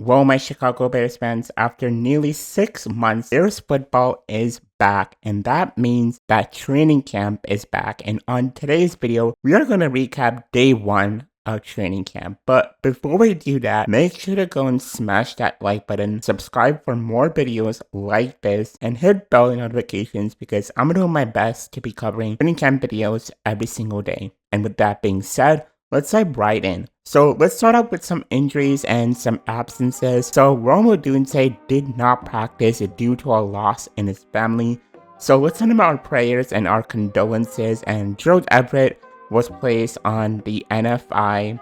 Well, my Chicago Bears fans, after nearly 6 months, Bears football is back, and that means that training camp is back. And on today's video, we are going to recap day 1 of training camp. But before we do that, make sure to go and smash that like button, subscribe for more videos like this, and hit bell notifications because I'm doing my best to be covering training camp videos every single day. And with that being said, let's dive right in. So let's start off with some injuries and some absences. So Rome Odunze did not practice due to a loss in his family. So let's send him our prayers and our condolences. And Gerald Everett was placed on the NFI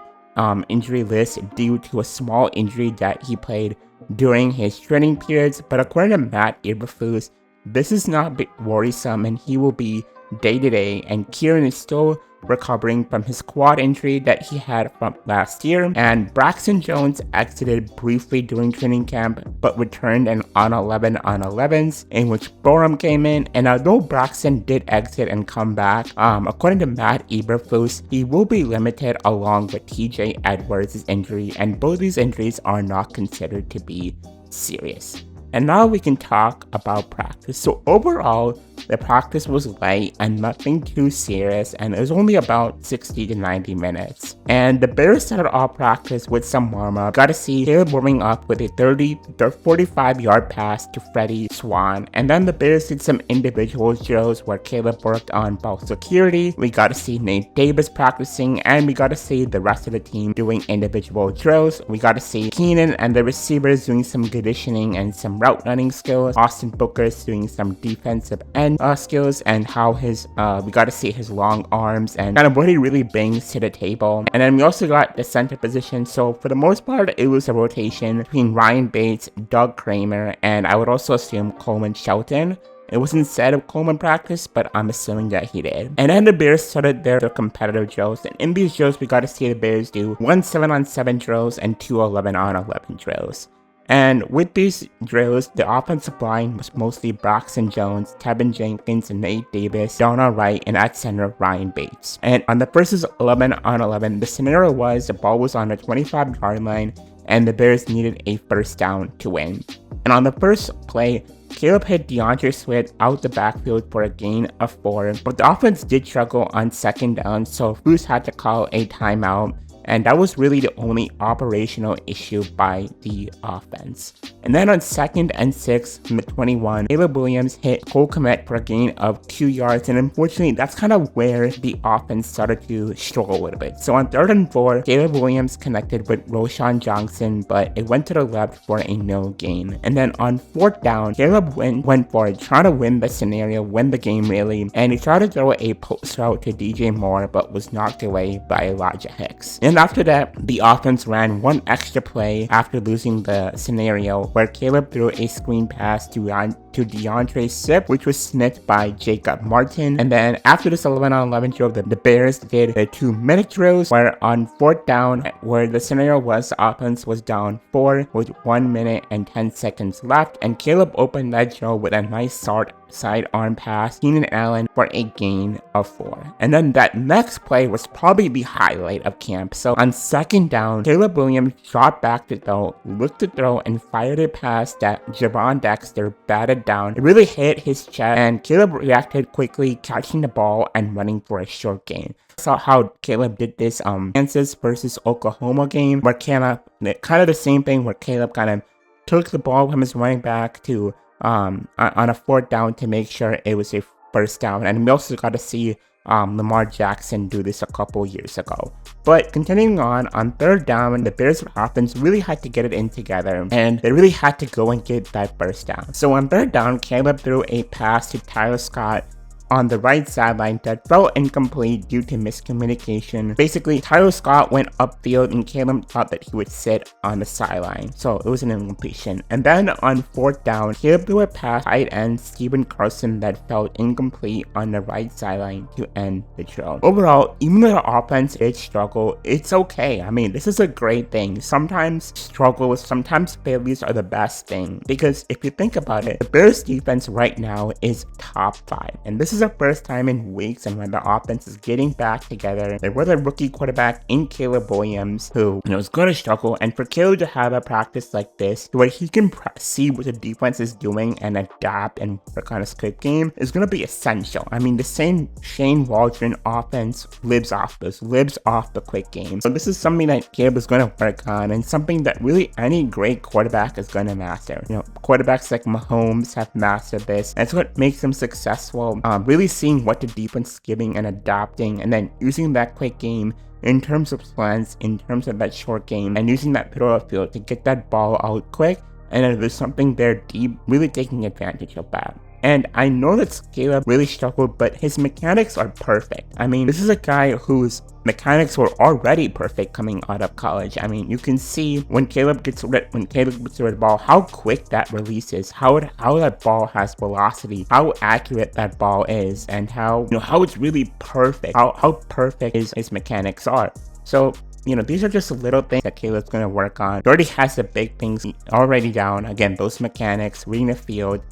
injury list due to a small injury that he played during his training periods. But according to Matt Eberflus, this is not worrisome and he will be day-to-day, and Kieran is still recovering from his quad injury that he had from last year. And Braxton Jones exited briefly during training camp but returned on 11 on 11s, in which Borum came in. And although Braxton did exit and come back, according to Matt Eberflus, he will be limited along with TJ Edwards' injury, and both these injuries are not considered to be serious. And now we can talk about practice. So overall, the practice was light and nothing too serious, and it was only about 60 to 90 minutes. And the Bears started off practice with some warm-up. Got to see Caleb warming up with a 45-yard pass to Freddie Swan. And then the Bears did some individual drills where Caleb worked on ball security. We got to see Nate Davis practicing, and we got to see the rest of the team doing individual drills. We got to see Keenan and the receivers doing some conditioning and some route running skills. Austin Booker's doing some defensive end skills, and how we got to see his long arms and kind of what he really brings to the table. And then we also got the center position. So for the most part, it was a rotation between Ryan Bates, Doug Kramer, and I would also assume Coleman Shelton. It wasn't said of Coleman practice, but I'm assuming that he did. And then the Bears started their competitive drills. And in these drills, we got to see the Bears do 1 7-on-7 drills and 2 11-on-11 drills. And with these drills, the offensive line was mostly Braxton Jones, Tevin Jenkins, Nate Davis, Donna Wright, and at center, Ryan Bates. And on the first 11-on-11, the scenario was the ball was on the 25-yard line, and the Bears needed a first down to win. And on the first play, Caleb hit DeAndre Swift out the backfield for a gain of 4, but the offense did struggle on second down, so Bruce had to call a timeout. And that was really the only operational issue by the offense. And then on 2nd and 6 from the 21, Caleb Williams hit Cole Kmet for a gain of 2 yards. And unfortunately, that's kind of where the offense started to struggle a little bit. So on 3rd and 4, Caleb Williams connected with Roshan Johnson, but it went to the left for a no gain. And then on 4th down, Caleb went for it, trying to win the scenario, win the game really. And he tried to throw a post route to DJ Moore, but was knocked away by Elijah Hicks. And after that, the offense ran one extra play after losing the scenario where Caleb threw a screen pass to DeAndre Swift, which was snipped by Jacob Martin. And then after this 11-on-11 drill, the Bears did the 2-minute drills where on 4th down, where the scenario was the offense was down 4 with 1 minute and 10 seconds left, and Caleb opened that drill with a nice sidearm pass, Keenan Allen, for a gain of 4. And then that next play was probably the highlight of camp. So on 2nd down, Caleb Williams shot back to throw, looked to throw, and fired a pass that Javon Dexter batted down. It really hit his chest, and Caleb reacted quickly, catching the ball and running for a short gain. Saw how Caleb did this Kansas versus Oklahoma game, where kind of the same thing, where Caleb kind of took the ball from his running back to on a 4th down to make sure it was a first down. And we also got to see Lamar Jackson do this a couple years ago. But continuing on 3rd down, the Bears offense really had to get it in together, and they really had to go and get that first down. So on 3rd down, Caleb threw a pass to Tyler Scott on the right sideline that fell incomplete due to miscommunication. Basically, Tyler Scott went upfield and Caleb thought that he would sit on the sideline, so it was an incompletion. And then on 4th down, Caleb threw a pass to tight end Steven Carson that fell incomplete on the right sideline to end the drill. Overall, even though the offense did struggle, it's okay. I mean, this is a great thing. Sometimes struggles, sometimes failures are the best thing, because if you think about it, the Bears defense right now is top 5, and this is the first time in weeks and when the offense is getting back together. There was a rookie quarterback in Caleb Williams who, is going to struggle, and for Caleb to have a practice like this where he can see what the defense is doing and adapt and work on a quick game is going to be essential. I mean, the same Shane Waldron offense lives off the quick game. So this is something that Caleb is going to work on, and something that really any great quarterback is going to master. Quarterbacks like Mahomes have mastered this. That's what makes them successful. Really seeing what the defense is giving and adapting, and then using that quick game in terms of plans, in terms of that short game, and using that middle of the field to get that ball out quick. And then there's something there deep, really taking advantage of that. And I know that Caleb really struggled, but his mechanics are perfect. I mean, this is a guy whose mechanics were already perfect coming out of college. I mean, you can see when Caleb gets rid of the ball, how quick that release is, how that ball has velocity, how accurate that ball is, and how it's really perfect, how perfect his mechanics are. So, these are just little things that Caleb's going to work on. He already has the big things already down. Again, those mechanics, reading the field,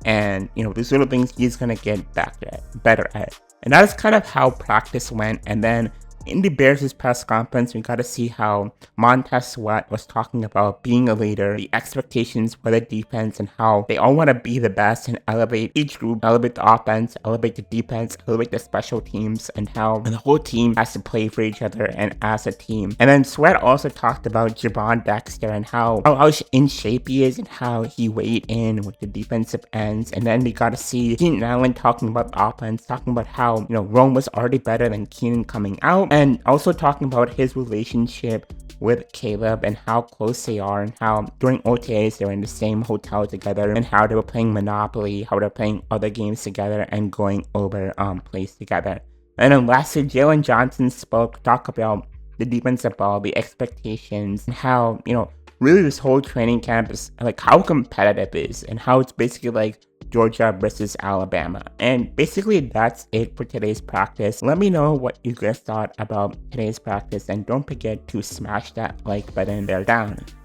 and these little things he's going to get better at. And that is kind of how practice went. And then in the Bears' press conference, we got to see how Montez Sweat was talking about being a leader, the expectations for the defense, and how they all want to be the best and elevate each group, elevate the offense, elevate the defense, elevate the special teams, and how the whole team has to play for each other and as a team. And then Sweat also talked about Javon Dexter and how in shape he is and how he weighed in with the defensive ends. And then we got to see Keenan Allen talking about the offense, talking about how Rome was already better than Keenan coming out. And also talking about his relationship with Caleb and how close they are, and how during OTAs they were in the same hotel together, and how they were playing Monopoly, how they're playing other games together and going over plays together. And then lastly, Jalen Johnson talked about the defensive ball, the expectations, and how, really this whole training camp is like how competitive it is, and how it's basically like Georgia versus Alabama. And basically that's it for today's practice. Let me know what you guys thought about today's practice, and don't forget to smash that like button there down.